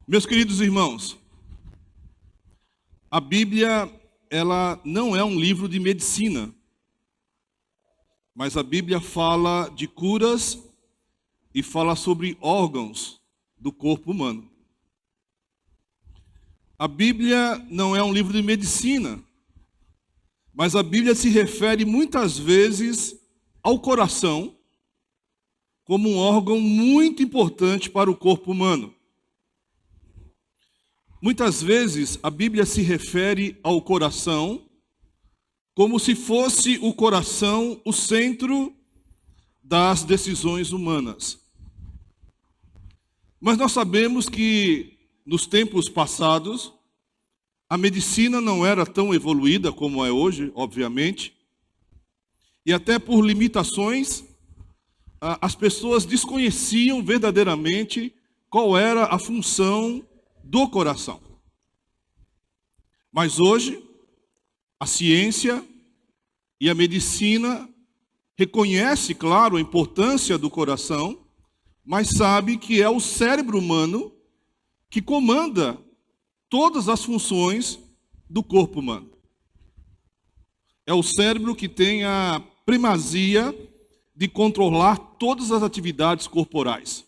Meus queridos irmãos, a Bíblia, ela não é um livro de medicina, mas a Bíblia fala de curas e fala sobre órgãos do corpo humano. A Bíblia não é um livro de medicina, mas a Bíblia se refere muitas vezes ao coração como um órgão muito importante para o corpo humano. Muitas vezes a Bíblia se refere ao coração como se fosse o coração o centro das decisões humanas. Mas nós sabemos que nos tempos passados a medicina não era tão evoluída como é hoje, obviamente, e até por limitações as pessoas desconheciam verdadeiramente qual era a função do coração. Mas hoje, a ciência e a medicina reconhece, claro, a importância do coração, mas sabe que é o cérebro humano que comanda todas as funções do corpo humano. É o cérebro que tem a primazia de controlar todas as atividades corporais.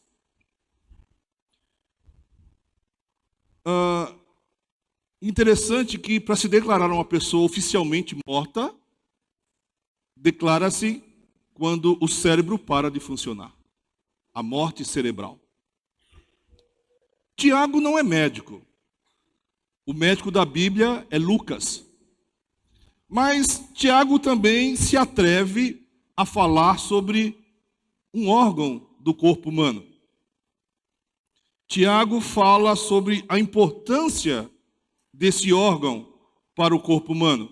Interessante que para se declarar uma pessoa oficialmente morta, declara-se quando o cérebro para de funcionar. A morte cerebral. Tiago não é médico. O médico da Bíblia é Lucas. Mas Tiago também se atreve a falar sobre um órgão do corpo humano. Tiago fala sobre a importância desse órgão para o corpo humano.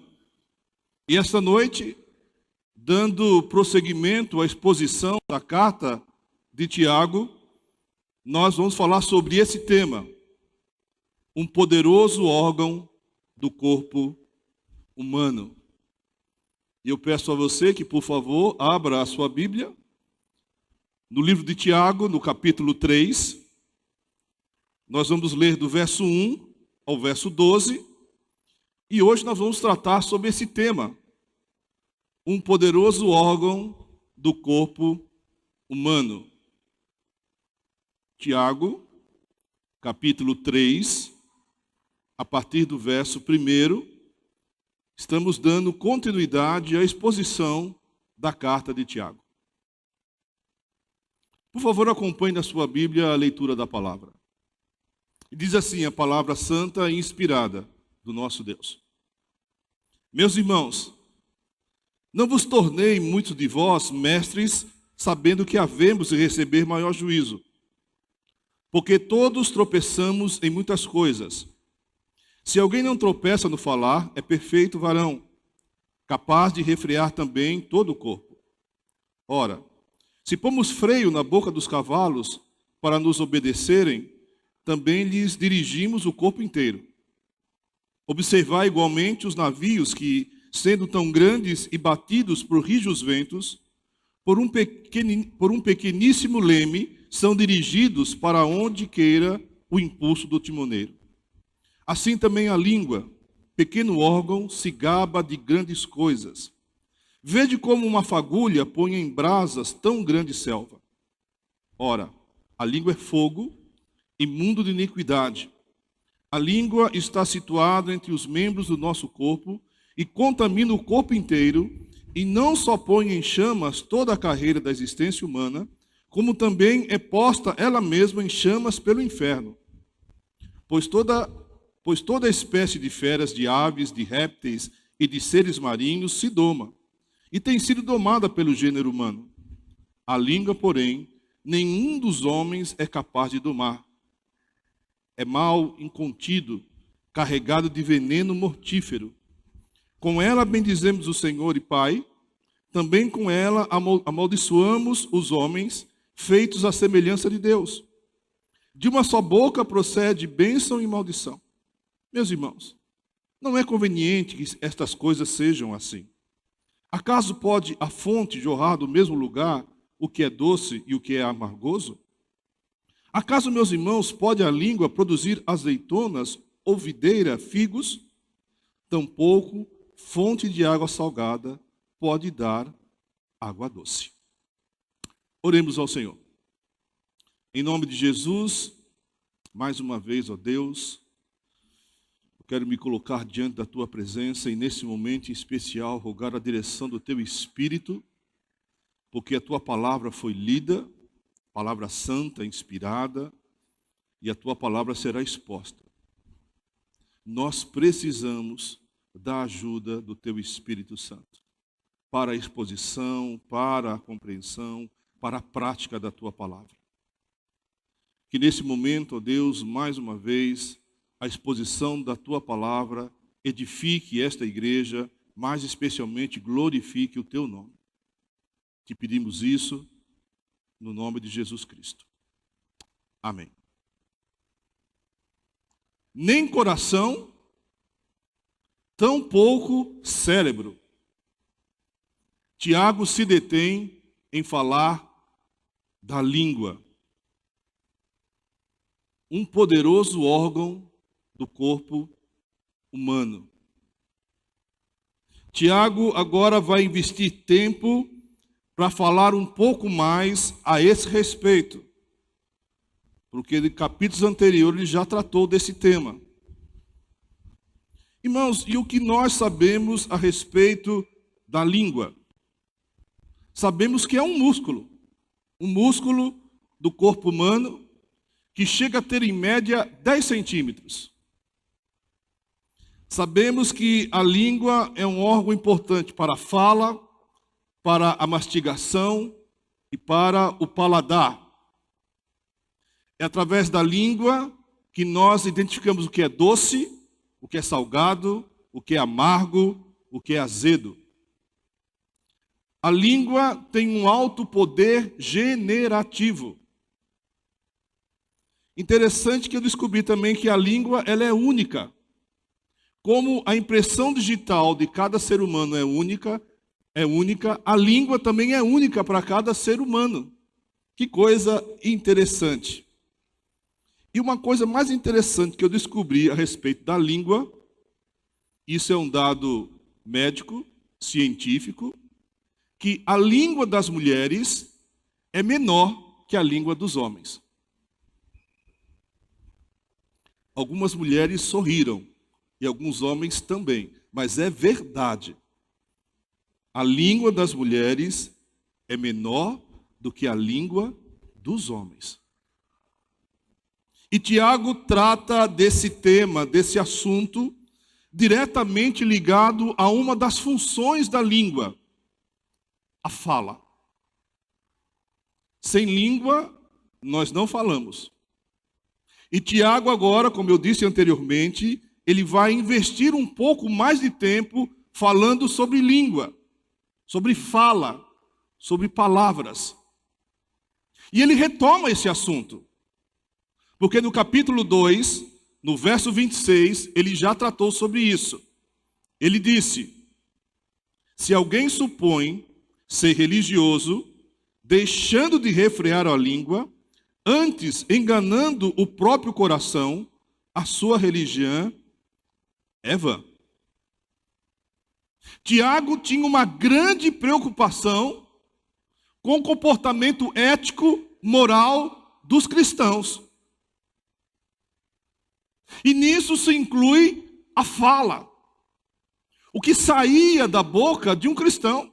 E esta noite, dando prosseguimento à exposição da carta de Tiago, nós vamos falar sobre esse tema, um poderoso órgão do corpo humano. E eu peço a você que, por favor, abra a sua Bíblia no livro de Tiago, no capítulo 3. Nós vamos ler do verso 1 ao verso 12, e hoje nós vamos tratar sobre esse tema, um poderoso órgão do corpo humano. Tiago, capítulo 3, a partir do verso 1, estamos dando continuidade à exposição da carta de Tiago. Por favor, acompanhe na sua Bíblia a leitura da palavra. E diz assim a palavra santa e inspirada do nosso Deus. Meus irmãos, não vos tornei muitos de vós mestres, sabendo que havemos de receber maior juízo. Porque todos tropeçamos em muitas coisas. Se alguém não tropeça no falar, é perfeito varão, capaz de refrear também todo o corpo. Ora, se pomos freio na boca dos cavalos para nos obedecerem, também lhes dirigimos o corpo inteiro. Observai igualmente os navios que, sendo tão grandes e batidos por rijos ventos, por um pequeníssimo leme, são dirigidos para onde queira o impulso do timoneiro. Assim também a língua, pequeno órgão, se gaba de grandes coisas. Vede como uma fagulha põe em brasas tão grande selva. Ora, a língua é fogo, imundo de iniquidade. A língua está situada entre os membros do nosso corpo e contamina o corpo inteiro, e não só põe em chamas toda a carreira da existência humana, como também é posta ela mesma em chamas pelo inferno. Pois toda espécie de feras, de aves, de répteis e de seres marinhos se doma, e tem sido domada pelo gênero humano. A língua, porém, nenhum dos homens é capaz de domar. É mal incontido, carregado de veneno mortífero. Com ela bendizemos o Senhor e Pai, também com ela amaldiçoamos os homens, feitos à semelhança de Deus. De uma só boca procede bênção e maldição. Meus irmãos, não é conveniente que estas coisas sejam assim. Acaso pode a fonte jorrar do mesmo lugar o que é doce e o que é amargoso? Acaso, meus irmãos, pode a língua produzir azeitonas ou videira, figos? Tampouco fonte de água salgada pode dar água doce. Oremos ao Senhor. Em nome de Jesus, mais uma vez, ó Deus, eu quero me colocar diante da Tua presença e nesse momento em especial rogar a direção do Teu Espírito, porque a Tua palavra foi lida, palavra santa, inspirada, e a Tua palavra será exposta. Nós precisamos da ajuda do Teu Espírito Santo para a exposição, para a compreensão, para a prática da Tua palavra. Que nesse momento, ó Deus, mais uma vez, a exposição da Tua palavra edifique esta igreja, mais especialmente glorifique o Teu nome. Te pedimos isso no nome de Jesus Cristo. Amém. Nem coração, tampouco cérebro. Tiago se detém em falar da língua, um poderoso órgão do corpo humano. Tiago agora vai investir tempo para falar um pouco mais a esse respeito, porque em capítulos anteriores ele já tratou desse tema. Irmãos, e o que nós sabemos a respeito da língua? Sabemos que é um músculo do corpo humano, que chega a ter em média 10 centímetros. Sabemos que a língua é um órgão importante para a fala, para a mastigação e para o paladar. É através da língua que nós identificamos o que é doce, o que é salgado, o que é amargo, o que é azedo. A língua tem um alto poder generativo. Interessante que eu descobri também que a língua ela é única. Como a impressão digital de cada ser humano é única, a língua também é única para cada ser humano. Que coisa interessante. E uma coisa mais interessante que eu descobri a respeito da língua, isso é um dado médico, científico, que a língua das mulheres é menor que a língua dos homens. Algumas mulheres sorriram, e alguns homens também, mas é verdade. A língua das mulheres é menor do que a língua dos homens. E Tiago trata desse tema, desse assunto, diretamente ligado a uma das funções da língua, a fala. Sem língua, nós não falamos. E Tiago agora, como eu disse anteriormente, ele vai investir um pouco mais de tempo falando sobre língua, sobre fala, sobre palavras. E ele retoma esse assunto. Porque no capítulo 2, no verso 26, ele já tratou sobre isso. Ele disse: se alguém supõe ser religioso, deixando de refrear a língua, antes enganando o próprio coração, a sua religião é vã. Tiago tinha uma grande preocupação com o comportamento ético, moral dos cristãos. E nisso se inclui a fala. O que saía da boca de um cristão.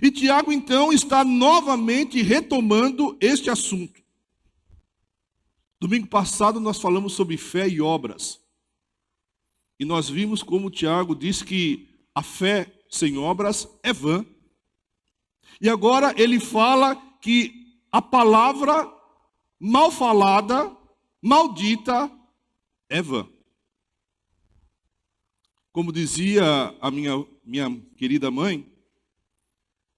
E Tiago, então, está novamente retomando este assunto. Domingo passado nós falamos sobre fé e obras. E nós vimos como Tiago diz que a fé sem obras é vã. E agora ele fala que a palavra mal falada, maldita, é vã. Como dizia a minha querida mãe,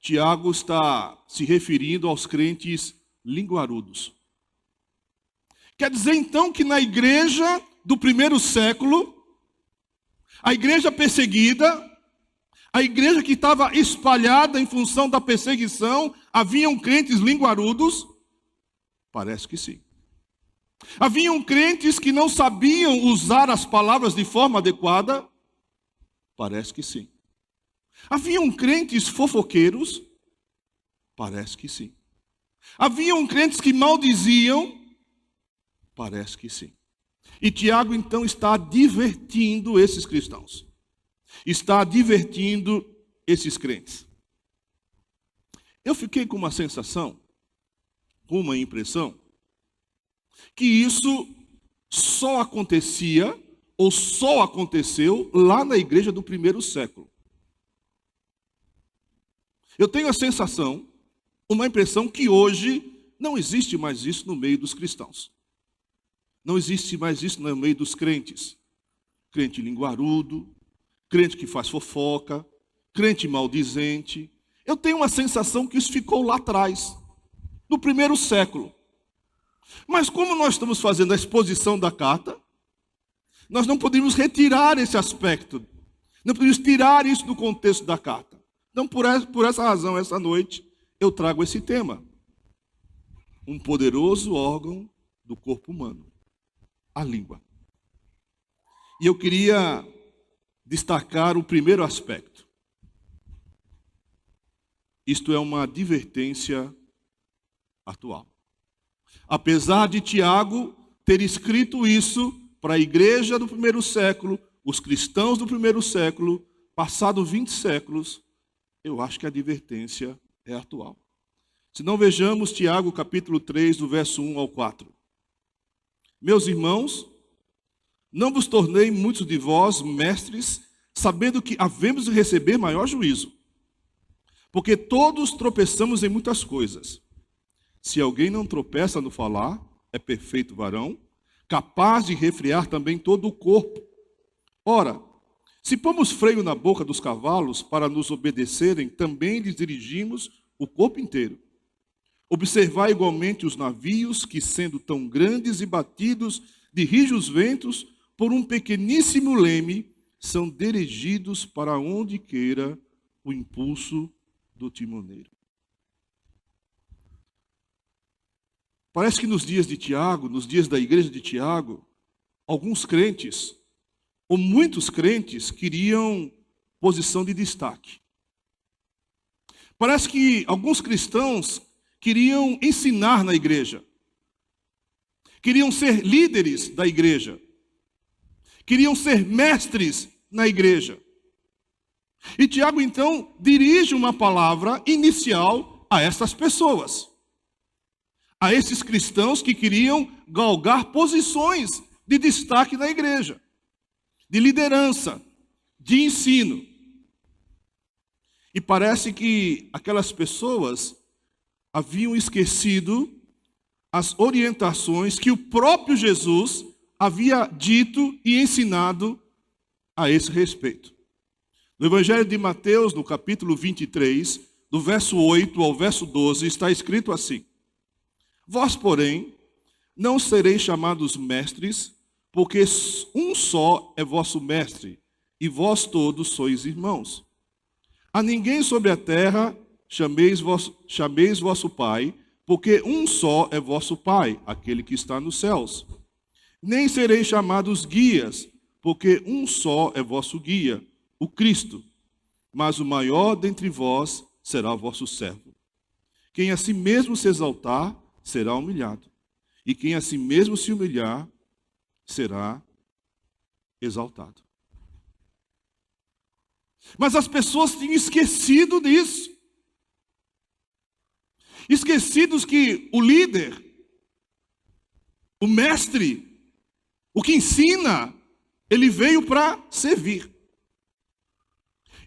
Tiago está se referindo aos crentes linguarudos. Quer dizer então que na igreja do primeiro século, a igreja perseguida, a igreja que estava espalhada em função da perseguição, haviam crentes linguarudos? Parece que sim. Haviam crentes que não sabiam usar as palavras de forma adequada? Parece que sim. Haviam crentes fofoqueiros? Parece que sim. Haviam crentes que maldiziam? Parece que sim. E Tiago então está advertindo esses cristãos. Está advertindo esses crentes. Eu fiquei com uma sensação, com uma impressão, que isso só acontecia, ou só aconteceu, lá na igreja do primeiro século. Eu tenho a sensação, uma impressão, que hoje não existe mais isso no meio dos cristãos. Não existe mais isso no meio dos crentes. Crente linguarudo, crente que faz fofoca, crente maldizente. Eu tenho uma sensação que isso ficou lá atrás, no primeiro século. Mas como nós estamos fazendo a exposição da carta, nós não podemos retirar esse aspecto, não podemos tirar isso do contexto da carta. Então, por essa razão, essa noite, eu trago esse tema. Um poderoso órgão do corpo humano, a língua. E eu queria destacar o primeiro aspecto. Isto é uma advertência atual. Apesar de Tiago ter escrito isso para a igreja do primeiro século, os cristãos do primeiro século, passado 20 séculos, eu acho que a advertência é atual. Se não, vejamos Tiago capítulo 3, do verso 1 ao 4. Meus irmãos, não vos tornei muitos de vós mestres, sabendo que havemos de receber maior juízo. Porque todos tropeçamos em muitas coisas. Se alguém não tropeça no falar, é perfeito varão, capaz de refrear também todo o corpo. Ora, se pomos freio na boca dos cavalos para nos obedecerem, também lhes dirigimos o corpo inteiro. Observai igualmente os navios que, sendo tão grandes e batidos de rijos ventos, por um pequeníssimo leme, são dirigidos para onde queira o impulso do timoneiro. Parece que nos dias de Tiago, nos dias da igreja de Tiago, alguns crentes, ou muitos crentes, queriam posição de destaque. Parece que alguns cristãos queriam ensinar na igreja, queriam ser líderes da igreja, queriam ser mestres na igreja. E Tiago, então, dirige uma palavra inicial a essas pessoas, a esses cristãos que queriam galgar posições de destaque na igreja, de liderança, de ensino. E parece que aquelas pessoas haviam esquecido as orientações que o próprio Jesus havia dito e ensinado a esse respeito. No Evangelho de Mateus, no capítulo 23, do verso 8 ao verso 12, está escrito assim: Vós, porém, não sereis chamados mestres, porque um só é vosso mestre, e vós todos sois irmãos. A ninguém sobre a terra chameis vosso Pai, porque um só é vosso Pai, aquele que está nos céus. Nem sereis chamados guias, porque um só é vosso guia, o Cristo. Mas o maior dentre vós será o vosso servo. Quem a si mesmo se exaltar, será humilhado. E quem a si mesmo se humilhar, será exaltado. Mas as pessoas tinham esquecido disso. Esquecidos que o líder, o mestre, o que ensina, ele veio para servir.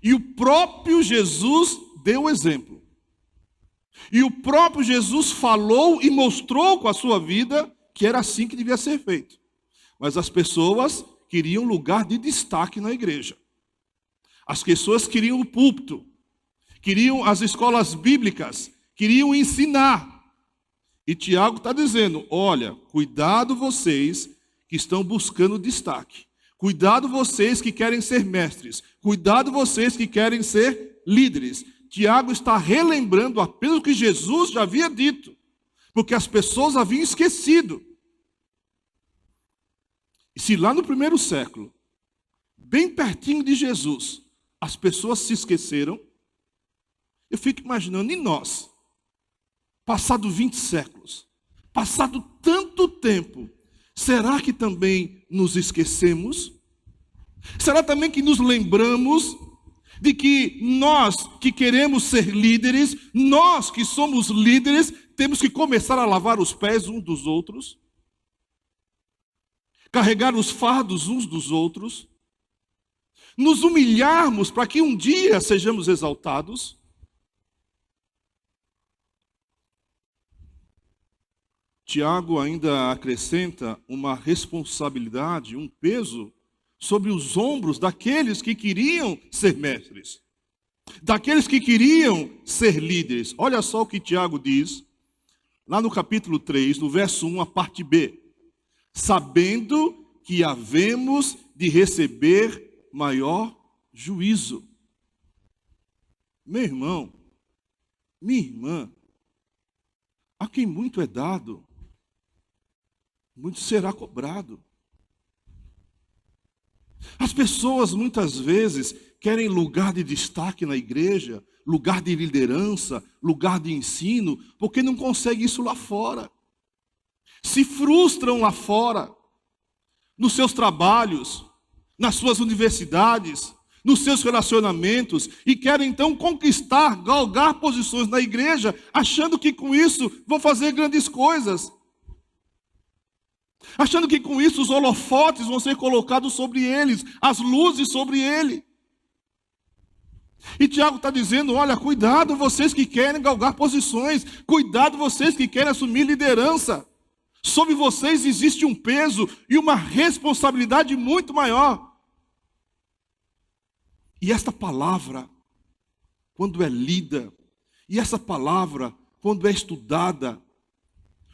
E o próprio Jesus deu o exemplo. E o próprio Jesus falou e mostrou com a sua vida que era assim que devia ser feito. Mas as pessoas queriam lugar de destaque na igreja. As pessoas queriam o púlpito, queriam as escolas bíblicas, queriam ensinar. E Tiago está dizendo, olha, cuidado vocês que estão buscando destaque. Cuidado vocês que querem ser mestres. Cuidado vocês que querem ser líderes. Tiago está relembrando apenas o que Jesus já havia dito. porque as pessoas haviam esquecido. E se lá no primeiro século, bem pertinho de Jesus, as pessoas se esqueceram, eu fico imaginando, e nós, passado 20 séculos, passado tanto tempo, será que também nos esquecemos? Será também que nos lembramos de que nós que queremos ser líderes, nós que somos líderes, temos que começar a lavar os pés uns dos outros, carregar os fardos uns dos outros, nos humilharmos para que um dia sejamos exaltados? Tiago ainda acrescenta uma responsabilidade, um peso sobre os ombros daqueles que queriam ser mestres, daqueles que queriam ser líderes. Olha só o que Tiago diz, lá no capítulo 3, no verso 1, a parte B. Sabendo que havemos de receber maior juízo. Meu irmão, minha irmã, a quem muito é dado, muito será cobrado. As pessoas muitas vezes querem lugar de destaque na igreja, lugar de liderança, lugar de ensino, porque não conseguem isso lá fora. Se frustram lá fora, nos seus trabalhos, nas suas universidades, nos seus relacionamentos, e querem então conquistar, galgar posições na igreja, achando que com isso vão fazer grandes coisas. Achando que com isso os holofotes vão ser colocados sobre eles, as luzes sobre ele. E Tiago está dizendo, olha, cuidado vocês que querem galgar posições, cuidado vocês que querem assumir liderança. Sobre vocês existe um peso e uma responsabilidade muito maior. E esta palavra, quando é lida, e essa palavra, quando é estudada,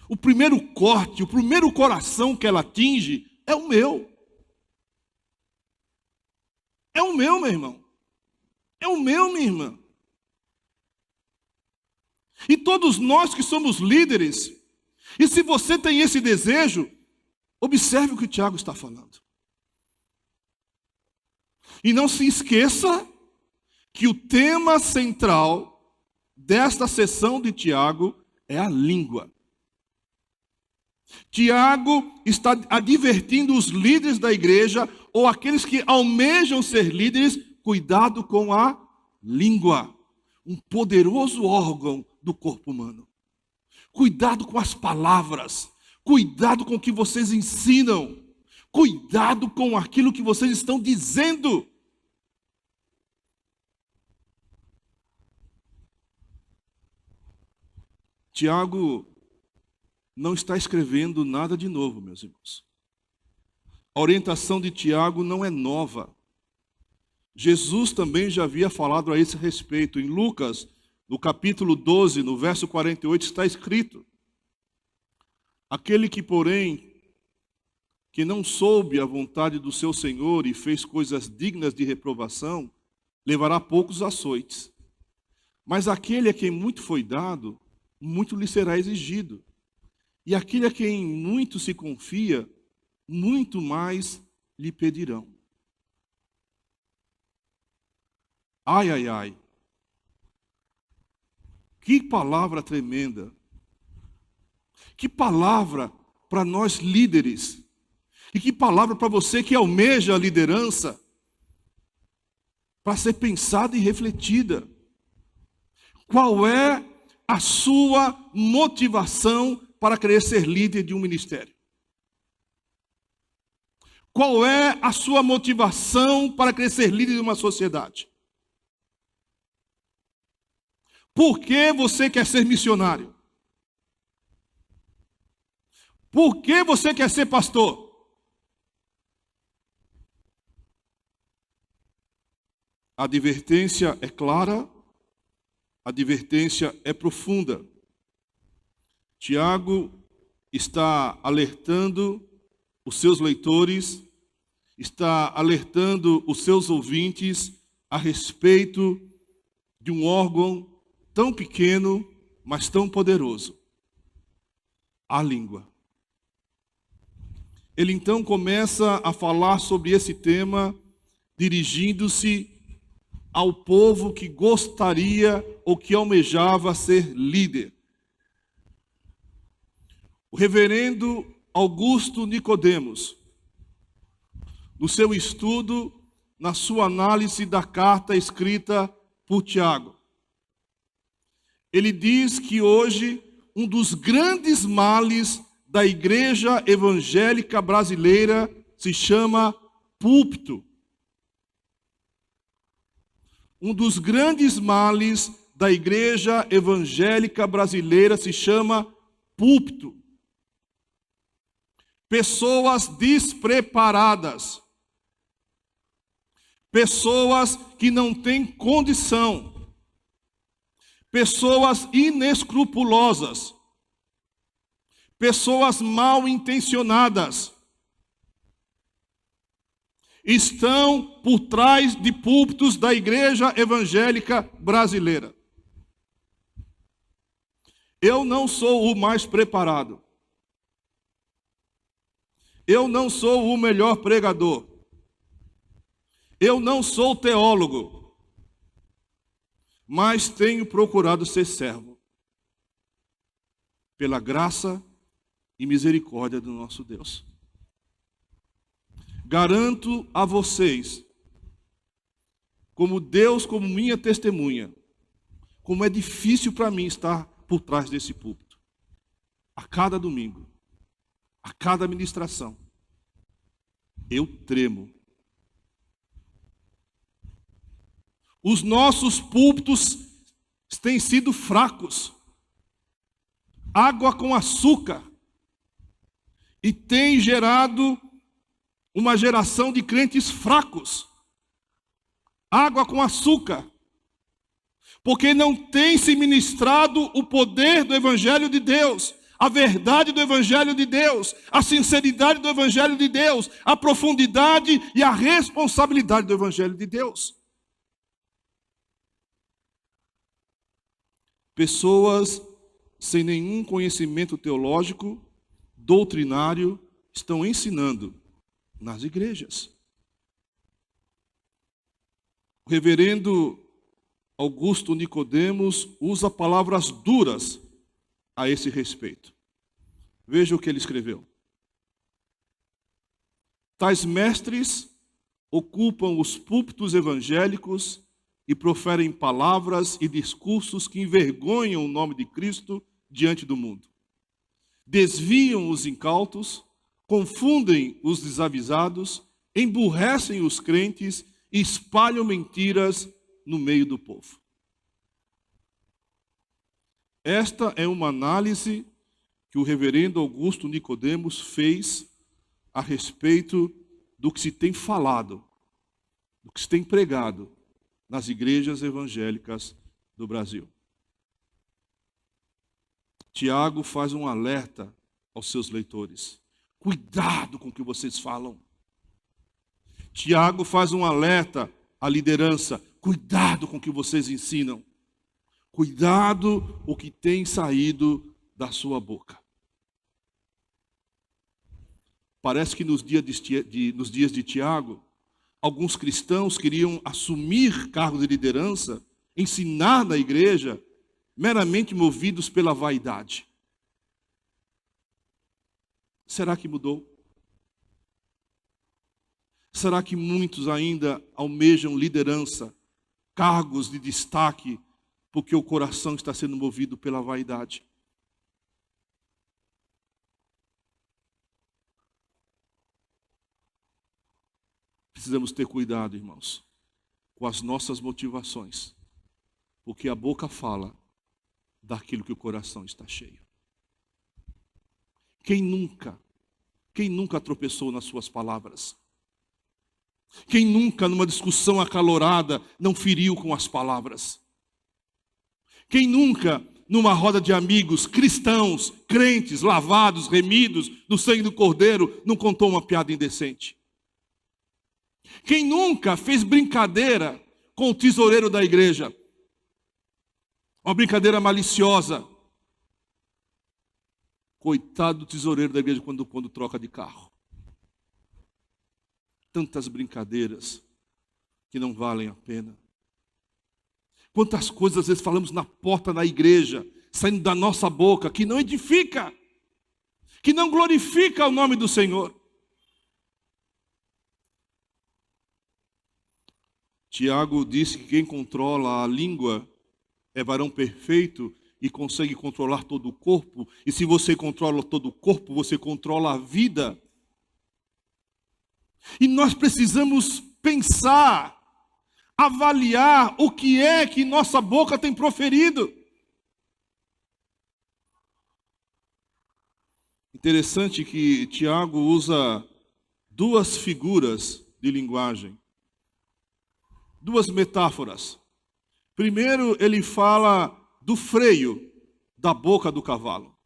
o primeiro corte, o primeiro coração que ela atinge é o meu. É o meu, meu irmão. É o meu, minha irmã. E todos nós que somos líderes, e se você tem esse desejo, observe o que o Tiago está falando. E não se esqueça que o tema central desta sessão de Tiago é a língua. Tiago está advertindo os líderes da igreja, ou aqueles que almejam ser líderes, cuidado com a língua, um poderoso órgão do corpo humano. Cuidado com as palavras, cuidado com o que vocês ensinam, cuidado com aquilo que vocês estão dizendo. Tiago não está escrevendo nada de novo, meus irmãos. A orientação de Tiago não é nova. Jesus também já havia falado a esse respeito. Em Lucas, no capítulo 12, no verso 48, está escrito: aquele que, porém, que não soube a vontade do seu Senhor e fez coisas dignas de reprovação, levará poucos açoites. Mas aquele a quem muito foi dado, muito lhe será exigido. E aquele a quem muito se confia, muito mais lhe pedirão. Ai, ai, ai. Que palavra tremenda. Que palavra para nós líderes. E que palavra para você que almeja a liderança. Para ser pensada e refletida. Qual é a sua motivação para querer ser líder de um ministério? Qual é a sua motivação para querer ser líder de uma sociedade? Por que você quer ser missionário? Por que você quer ser pastor? A advertência é clara, a advertência é profunda. Tiago está alertando os seus leitores, está alertando os seus ouvintes a respeito de um órgão tão pequeno, mas tão poderoso. a língua. Ele então começa a falar sobre esse tema, dirigindo-se ao povo que gostaria ou que almejava ser líder. O reverendo Augusto Nicodemos, no seu estudo, na sua análise da carta escrita por Tiago, ele diz que hoje um dos grandes males da igreja evangélica brasileira se chama púlpito. Um dos grandes males da igreja evangélica brasileira se chama púlpito. Pessoas despreparadas. Pessoas que não têm condição. Pessoas inescrupulosas. Pessoas mal intencionadas estão por trás de púlpitos da igreja evangélica brasileira. Eu não sou o mais preparado. Eu não sou o melhor pregador. Eu não sou teólogo. Mas tenho procurado ser servo. Pela graça e misericórdia do nosso Deus. Garanto a vocês, como Deus, como minha testemunha, como é difícil para mim estar por trás desse púlpito. A cada domingo, a cada ministração, eu tremo. Os nossos púlpitos têm sido fracos. Água com açúcar. E tem gerado uma geração de crentes fracos. Água com açúcar. Porque não tem se ministrado o poder do Evangelho de Deus, a verdade do Evangelho de Deus, a sinceridade do Evangelho de Deus, a profundidade e a responsabilidade do Evangelho de Deus. Pessoas sem nenhum conhecimento teológico, doutrinário, estão ensinando nas igrejas. O reverendo Augusto Nicodemos usa palavras duras a esse respeito. Veja o que ele escreveu. Tais mestres ocupam os púlpitos evangélicos e proferem palavras e discursos que envergonham o nome de Cristo diante do mundo. Desviam os incautos, confundem os desavisados, emburrecem os crentes e espalham mentiras no meio do povo. Esta é uma análise que o reverendo Augusto Nicodemos fez a respeito do que se tem falado, do que se tem pregado nas igrejas evangélicas do Brasil. Tiago faz um alerta aos seus leitores. Cuidado com o que vocês falam. Tiago faz um alerta à liderança. Cuidado com o que vocês ensinam. Cuidado o que tem saído da sua boca. Parece que nos dias de Tiago, alguns cristãos queriam assumir cargos de liderança, ensinar na igreja, meramente movidos pela vaidade. Será que mudou? Será que muitos ainda almejam liderança, cargos de destaque, porque o coração está sendo movido pela vaidade? Precisamos ter cuidado, irmãos, com as nossas motivações, porque a boca fala daquilo que o coração está cheio. Quem nunca tropeçou nas suas palavras? Quem nunca, numa discussão acalorada, não feriu com as palavras? Quem nunca, numa roda de amigos cristãos, crentes, lavados, remidos no sangue do Cordeiro, não contou uma piada indecente? Quem nunca fez brincadeira com o tesoureiro da igreja? Uma brincadeira maliciosa, Coitado do tesoureiro da igreja quando troca de carro. Tantas brincadeiras que não valem a pena. Quantas coisas às vezes falamos na porta da igreja, saindo da nossa boca, que não edifica, que não glorifica o nome do Senhor. Tiago disse que quem controla a língua é varão perfeito e consegue controlar todo o corpo. E se você controla todo o corpo, você controla a vida. E nós precisamos pensar, avaliar o que é que nossa boca tem proferido. Interessante que Tiago usa duas figuras de linguagem, duas metáforas. Primeiro, ele fala do freio da boca do cavalo.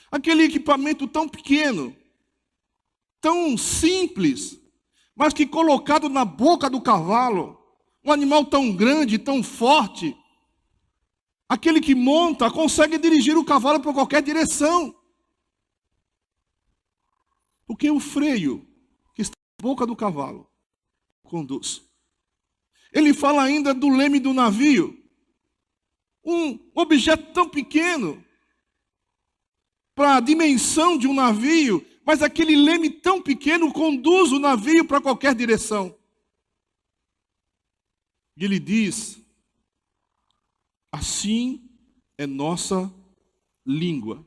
Aquele equipamento tão pequeno, tão simples, mas que colocado na boca do cavalo, um animal tão grande, tão forte, aquele que monta consegue dirigir o cavalo para qualquer direção. Porque o freio que está na boca do cavalo conduz. Ele fala ainda do leme do navio. Um objeto tão pequeno para a dimensão de um navio, mas aquele leme tão pequeno conduz o navio para qualquer direção. E ele diz, assim é nossa língua.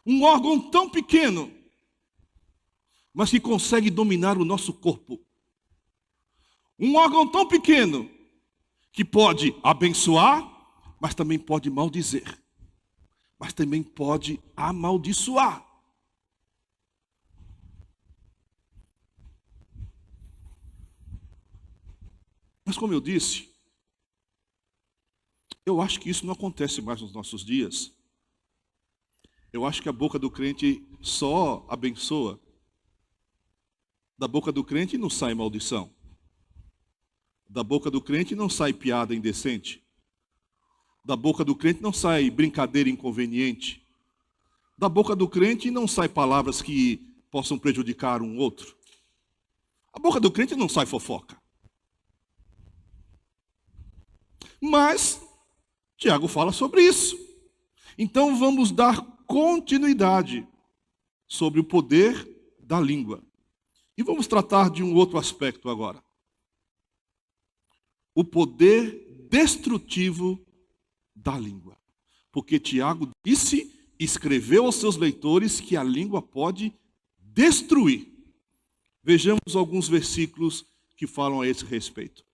Um órgão tão pequeno, mas que consegue dominar o nosso corpo. Um órgão tão pequeno, que pode abençoar, mas também pode maldizer. Mas também pode amaldiçoar. Mas como eu disse, eu acho que isso não acontece mais nos nossos dias. Eu acho que a boca do crente só abençoa. Da boca do crente não sai maldição. Da boca do crente não sai piada indecente. Da boca do crente não sai brincadeira inconveniente. Da boca do crente não sai palavras que possam prejudicar um outro. A boca do crente não sai fofoca. Mas Tiago fala sobre isso. Então vamos dar continuidade sobre o poder da língua. E vamos tratar de um outro aspecto agora. O poder destrutivo da língua. Porque Tiago disse, escreveu aos seus leitores que a língua pode destruir. Vejamos alguns versículos que falam a esse respeito.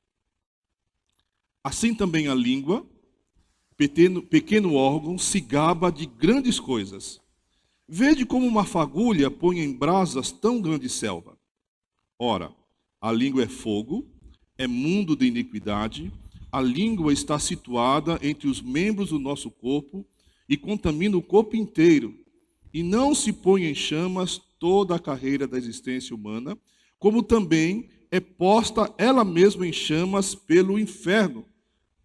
Assim também a língua, pequeno órgão, se gaba de grandes coisas. Vede como uma fagulha põe em brasas tão grande selva. Ora, a língua é fogo, é mundo de iniquidade, a língua está situada entre os membros do nosso corpo e contamina o corpo inteiro, e não se põe em chamas toda a carreira da existência humana, como também é posta ela mesma em chamas pelo inferno,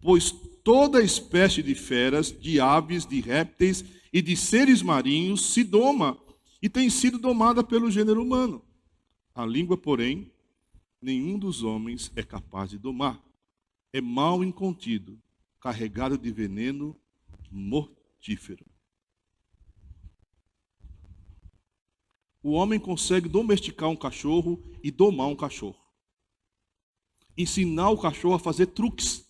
pois toda espécie de feras, de aves, de répteis e de seres marinhos se doma e tem sido domada pelo gênero humano. A língua, porém, nenhum dos homens é capaz de domar. É mal incontido, carregado de veneno mortífero. O homem consegue domesticar um cachorro e domar um cachorro. Ensinar o cachorro a fazer truques.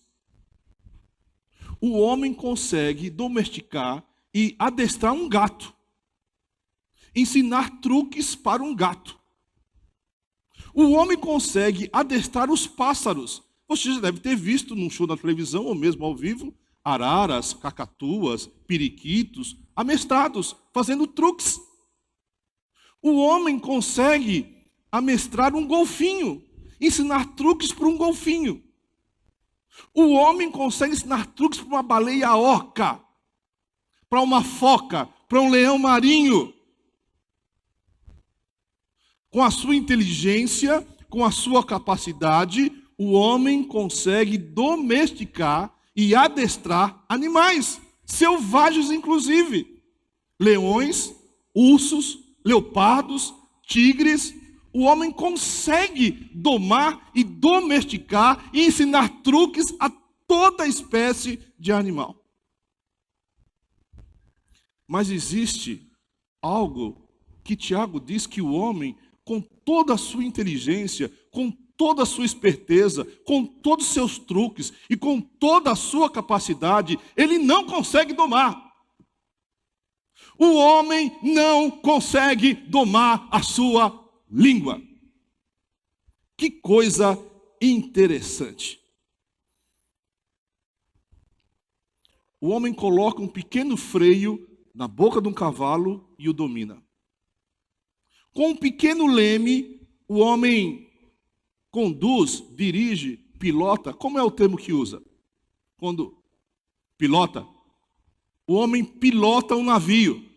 O homem consegue domesticar e adestrar um gato. Ensinar truques para um gato. O homem consegue adestrar os pássaros. Você já deve ter visto num show na televisão ou mesmo ao vivo, araras, cacatuas, periquitos, amestrados, fazendo truques. O homem consegue amestrar um golfinho, ensinar truques para um golfinho. O homem consegue ensinar truques para uma baleia orca, para uma foca, para um leão marinho. Com a sua inteligência, com a sua capacidade, o homem consegue domesticar e adestrar animais, selvagens inclusive. leões, ursos, leopardos, tigres. O homem consegue domar e domesticar e ensinar truques a toda espécie de animal. Mas existe algo que Tiago diz que o homem, com toda a sua inteligência, com toda a sua esperteza, com todos os seus truques e com toda a sua capacidade, ele não consegue domar. O homem não consegue domar a sua língua. Que coisa interessante. O homem coloca um pequeno freio na boca de um cavalo e o domina. Com um pequeno leme, o homem conduz, dirige, pilota. Como é o termo que usa? Quando pilota. O homem pilota um navio.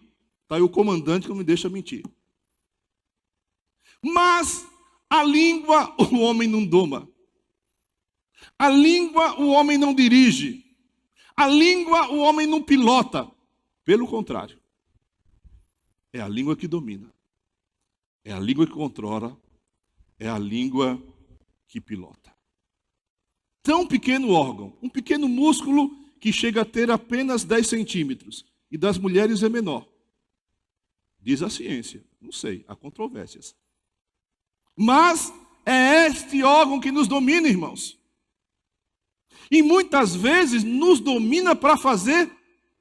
Está aí o comandante que não me deixa mentir. Mas a língua o homem não doma. A língua o homem não dirige. A língua o homem não pilota. Pelo contrário. É a língua que domina. É a língua que controla. É a língua que pilota. Tão pequeno órgão, um pequeno músculo que chega a ter apenas 10 centímetros. E das mulheres é menor. Diz a ciência. Não sei, há controvérsias. Mas é este órgão que nos domina, irmãos. E muitas vezes nos domina para fazer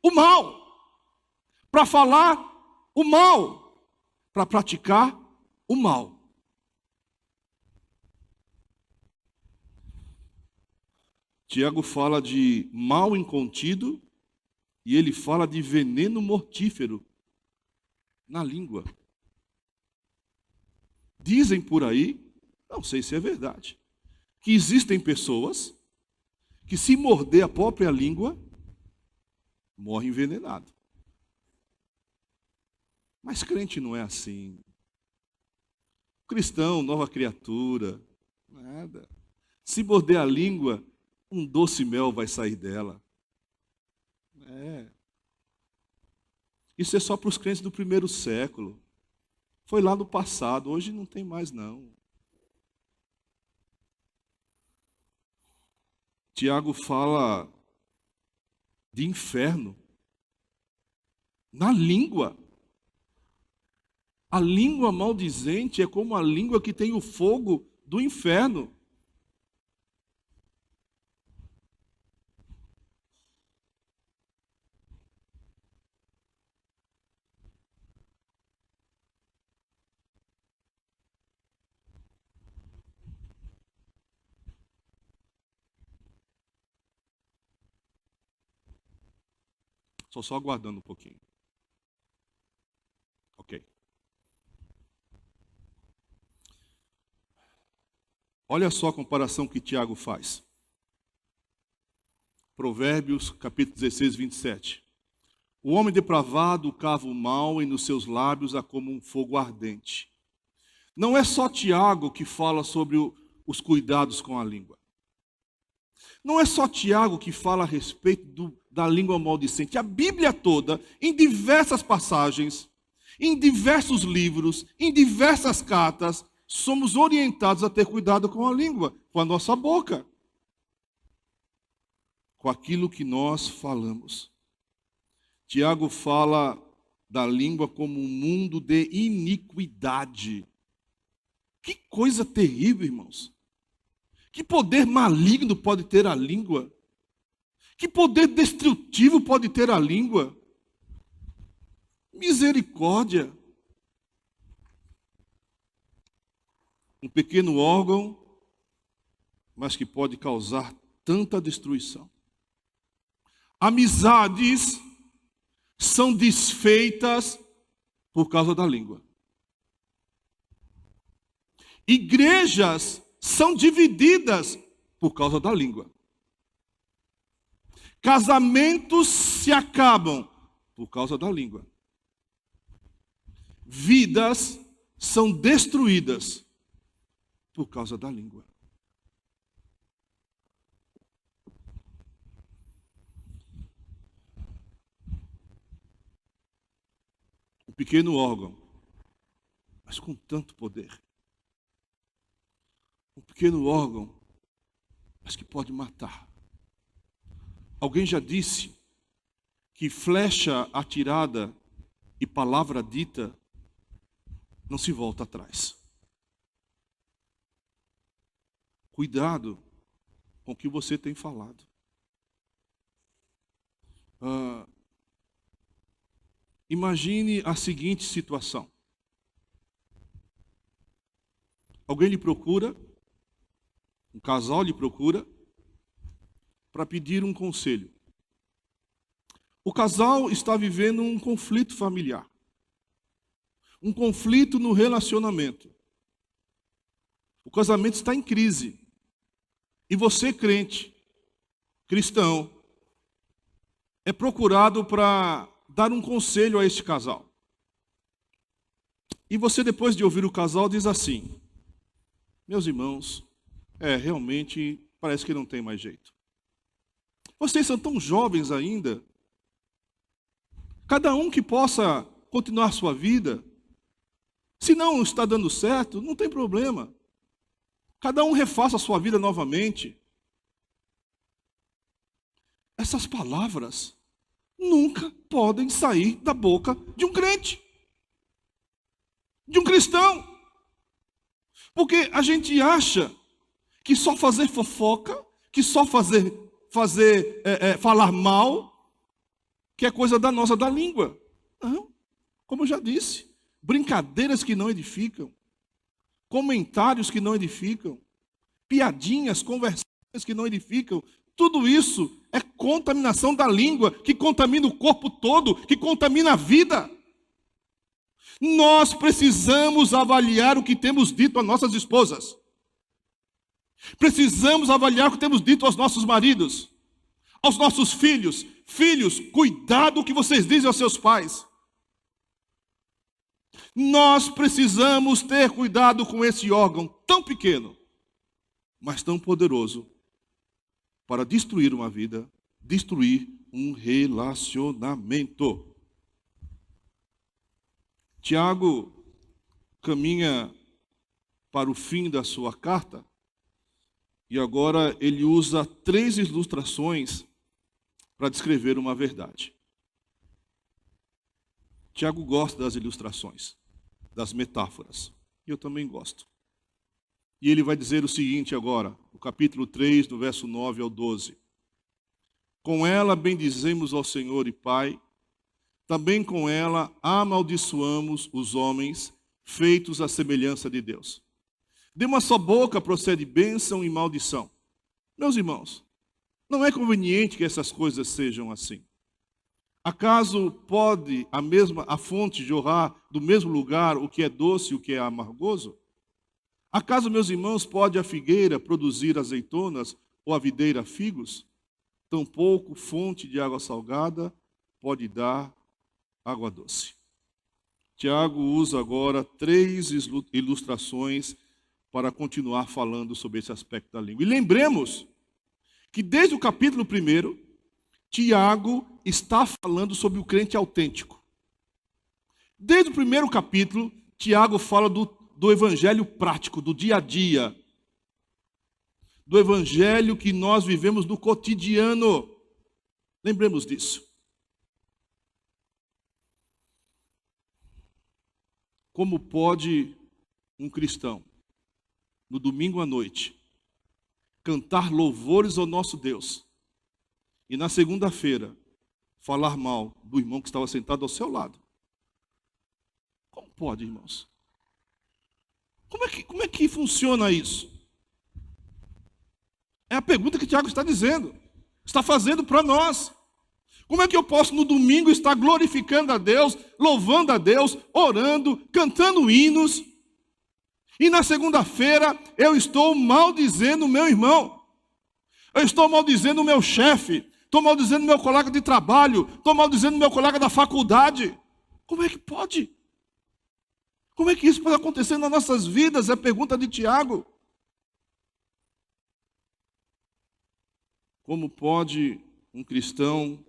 o mal. Para falar o mal. Para praticar o mal. Tiago fala de mal incontido e ele fala de veneno mortífero na língua. Dizem por aí, não sei se é verdade, que existem pessoas que se morder a própria língua, morre envenenado. Mas crente não é assim. Cristão, nova criatura, nada. Se morder a língua, um doce mel vai sair dela. Isso é só para os crentes do primeiro século. Foi lá no passado, hoje não tem mais não. Tiago fala de inferno na língua. A língua maldizente é como a língua que tem o fogo do inferno. Estou só aguardando um pouquinho. Ok. Olha só a comparação que Tiago faz. Provérbios, capítulo 16, 27. O homem depravado cava o mal e nos seus lábios há como um fogo ardente. Não é só Tiago que fala sobre os cuidados com a língua. Não é só Tiago que fala a respeito da língua maldicente. A Bíblia toda, em diversas passagens, em diversos livros, em diversas cartas, somos orientados a ter cuidado com a língua, com a nossa boca, com aquilo que nós falamos. Tiago fala da língua como um mundo de iniquidade. Que coisa terrível, irmãos. Que poder maligno pode ter a língua? Que poder destrutivo pode ter a língua? Misericórdia. Um pequeno órgão, mas que pode causar tanta destruição. Amizades são desfeitas por causa da língua. Igrejas são divididas por causa da língua. Casamentos se acabam por causa da língua. Vidas são destruídas por causa da língua. pequeno órgão, mas com tanto poder. Um pequeno órgão, mas que pode matar. Alguém já disse que flecha atirada e palavra dita não se volta atrás. Cuidado com o que você tem falado. Imagine a seguinte situação. Alguém lhe procura, um casal lhe procura, para pedir um conselho. O casal está vivendo um conflito familiar. Um conflito no relacionamento. O casamento está em crise. E você, crente, cristão, é procurado para dar um conselho a este casal. E você, depois de ouvir o casal, diz assim: meus irmãos, realmente parece que não tem mais jeito. Vocês são tão jovens ainda. Cada um que possa continuar sua vida. Se não está dando certo, não tem problema. Cada um refaça a sua vida novamente. Essas palavras nunca podem sair da boca de um crente, de um cristão. Porque a gente acha que só fazer fofoca, que só falar mal, que é coisa da língua. Não, como eu já disse, brincadeiras que não edificam, comentários que não edificam, piadinhas, conversações que não edificam, tudo isso é contaminação da língua, que contamina o corpo todo, que contamina a vida. Nós precisamos avaliar o que temos dito às nossas esposas. Precisamos avaliar o que temos dito aos nossos maridos, aos nossos filhos. Filhos, cuidado o que vocês dizem aos seus pais. Nós precisamos ter cuidado com esse órgão tão pequeno, mas tão poderoso, para destruir uma vida, destruir um relacionamento. Tiago caminha para o fim da sua carta, e agora ele usa 3 ilustrações para descrever uma verdade. Tiago gosta das ilustrações, das metáforas, e eu também gosto. E ele vai dizer o seguinte agora, no capítulo 3, do verso 9 ao 12. Com ela bendizemos ao Senhor e Pai, também com ela amaldiçoamos os homens, feitos à semelhança de Deus. De uma só boca procede bênção e maldição. Meus irmãos, não é conveniente que essas coisas sejam assim. Acaso pode a fonte jorrar do mesmo lugar o que é doce e o que é amargoso? Acaso, meus irmãos, pode a figueira produzir azeitonas ou a videira figos? Tampouco fonte de água salgada pode dar água doce. Tiago usa agora 3 ilustrações para continuar falando sobre esse aspecto da língua. E lembremos que desde o capítulo 1, Tiago está falando sobre o crente autêntico. Desde o primeiro capítulo, Tiago fala do evangelho prático, do dia a dia. Do evangelho que nós vivemos no cotidiano. Lembremos disso. Como pode um cristão, no domingo à noite, cantar louvores ao nosso Deus e na segunda-feira falar mal do irmão que estava sentado ao seu lado? Como pode, irmãos? Como é que funciona isso? É a pergunta que Tiago está dizendo, está fazendo para nós. Como é que eu posso no domingo estar glorificando a Deus, louvando a Deus, orando, cantando hinos, e na segunda-feira eu estou maldizendo o meu irmão, eu estou maldizendo o meu chefe, estou maldizendo o meu colega de trabalho, estou maldizendo o meu colega da faculdade? Como é que pode? Como é que isso pode acontecer nas nossas vidas? É a pergunta de Tiago. Como pode um cristão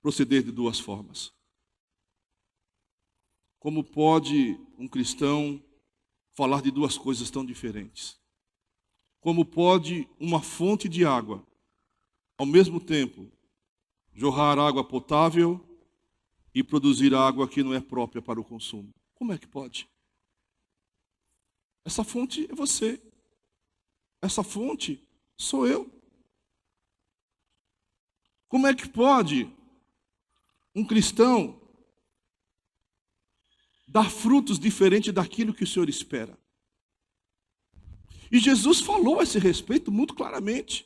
proceder de 2 formas? Como pode um cristão falar de duas coisas tão diferentes? Como pode uma fonte de água, ao mesmo tempo, jorrar água potável e produzir água que não é própria para o consumo? Como é que pode? Essa fonte é você. Essa fonte sou eu. Como é que pode um cristão dar frutos diferentes daquilo que o Senhor espera? E Jesus falou a esse respeito muito claramente.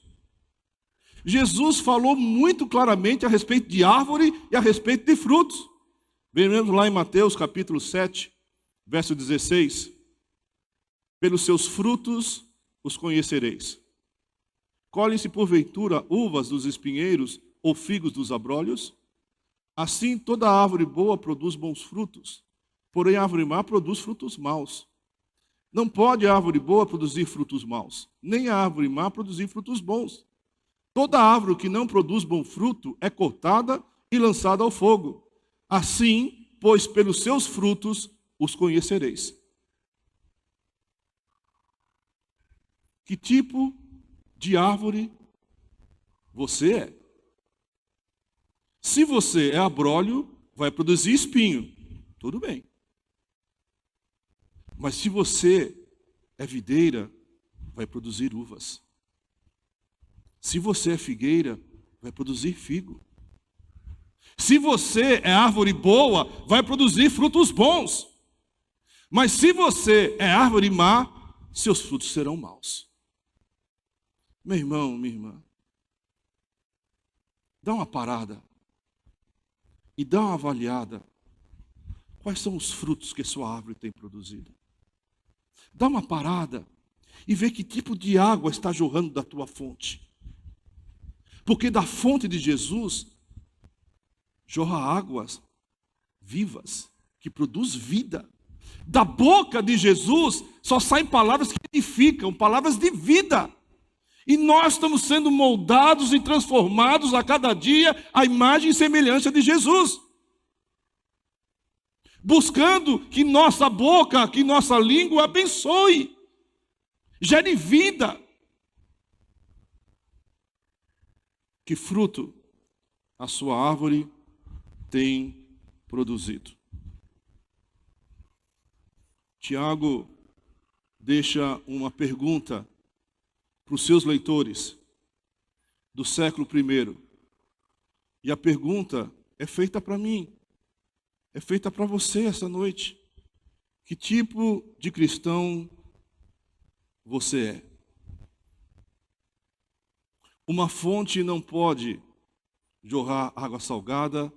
Jesus falou muito claramente a respeito de árvore e a respeito de frutos. Vemos lá em Mateus capítulo 7, verso 16. Pelos seus frutos os conhecereis. Colhem-se porventura uvas dos espinheiros ou figos dos abrolhos? Assim toda árvore boa produz bons frutos, porém a árvore má produz frutos maus. Não pode a árvore boa produzir frutos maus, nem a árvore má produzir frutos bons. Toda árvore que não produz bom fruto é cortada e lançada ao fogo. Assim, pois pelos seus frutos os conhecereis. Que tipo de árvore você é? Se você é abrolho, vai produzir espinho. Tudo bem. Mas se você é videira, vai produzir uvas. Se você é figueira, vai produzir figo. Se você é árvore boa, vai produzir frutos bons. Mas se você é árvore má, seus frutos serão maus. Meu irmão, minha irmã, dá uma parada e dá uma avaliada. Quais são os frutos que sua árvore tem produzido? Dá uma parada e vê que tipo de água está jorrando da tua fonte. Porque da fonte de Jesus jorra águas vivas, que produz vida. Da boca de Jesus só saem palavras que edificam, palavras de vida. E nós estamos sendo moldados e transformados a cada dia à imagem e semelhança de Jesus. Buscando que nossa boca, que nossa língua abençoe, gere vida. Que fruto a sua árvore tem produzido? Tiago deixa uma pergunta para os seus leitores do século I. E a pergunta é feita para mim, é feita para você essa noite. Que tipo de cristão você é? Uma fonte não pode jorrar água salgada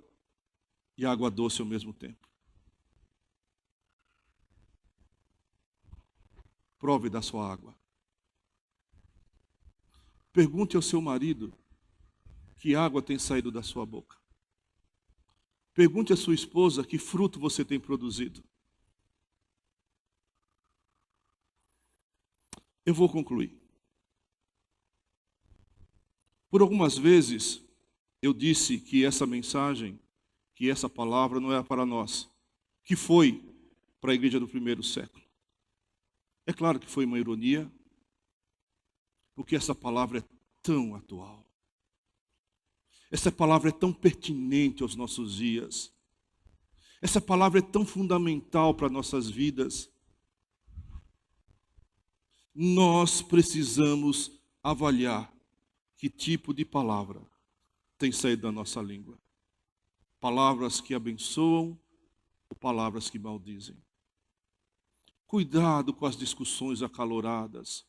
e água doce ao mesmo tempo. Prove da sua água. Pergunte ao seu marido que água tem saído da sua boca. Pergunte à sua esposa que fruto você tem produzido. Eu vou concluir. Por algumas vezes, eu disse que essa mensagem, que essa palavra não é para nós, que foi para a igreja do primeiro século. É claro que foi uma ironia, porque essa palavra é tão atual. Essa palavra é tão pertinente aos nossos dias. Essa palavra é tão fundamental para nossas vidas. Nós precisamos avaliar que tipo de palavra tem saído da nossa língua. Palavras que abençoam ou palavras que maldizem. Cuidado com as discussões acaloradas.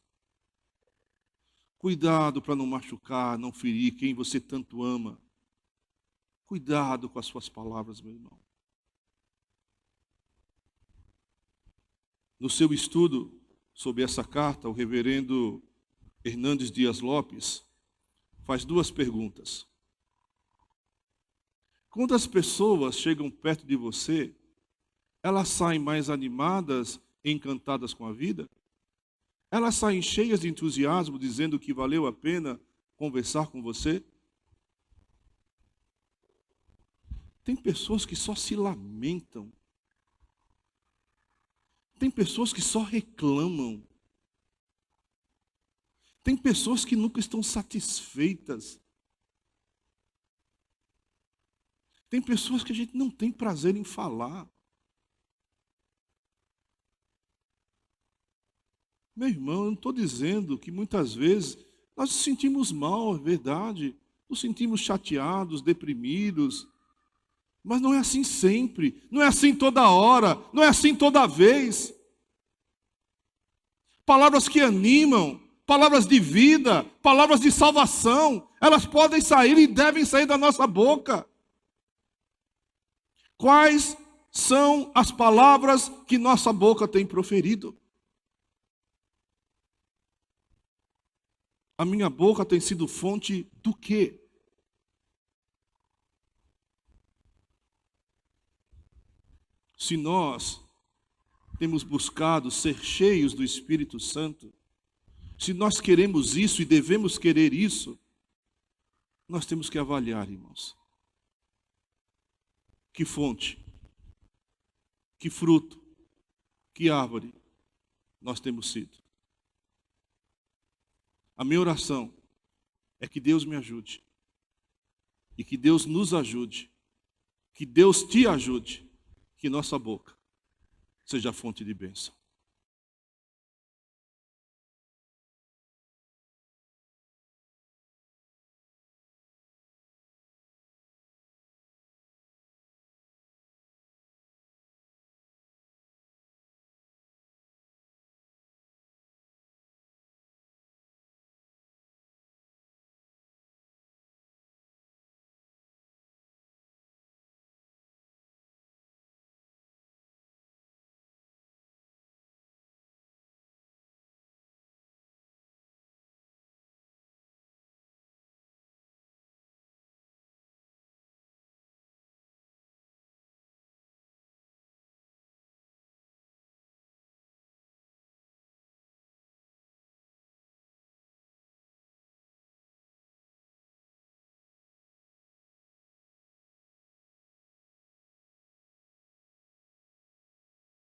Cuidado para não machucar, não ferir quem você tanto ama. Cuidado com as suas palavras, meu irmão. No seu estudo sobre essa carta, o reverendo Hernandes Dias Lopes faz duas perguntas. Quando as pessoas chegam perto de você, elas saem mais animadas e encantadas com a vida? Elas saem cheias de entusiasmo, dizendo que valeu a pena conversar com você? Tem pessoas que só se lamentam Tem pessoas que só reclamam. Tem pessoas que nunca estão satisfeitas. Tem pessoas que a gente não tem prazer em falar. Meu irmão, eu não estou dizendo que muitas vezes nós nos sentimos mal, é verdade. Nos sentimos chateados, deprimidos. Mas não é assim sempre. Não é assim toda hora. Não é assim toda vez. Palavras que animam, palavras de vida, palavras de salvação, elas podem sair e devem sair da nossa boca. Quais são as palavras que nossa boca tem proferido? A minha boca tem sido fonte do quê? Se nós temos buscado ser cheios do Espírito Santo, se nós queremos isso e devemos querer isso, nós temos que avaliar, irmãos. Que fonte, que fruto, que árvore nós temos sido. A minha oração é que Deus me ajude e que Deus nos ajude, que Deus te ajude, que nossa boca seja fonte de bênção.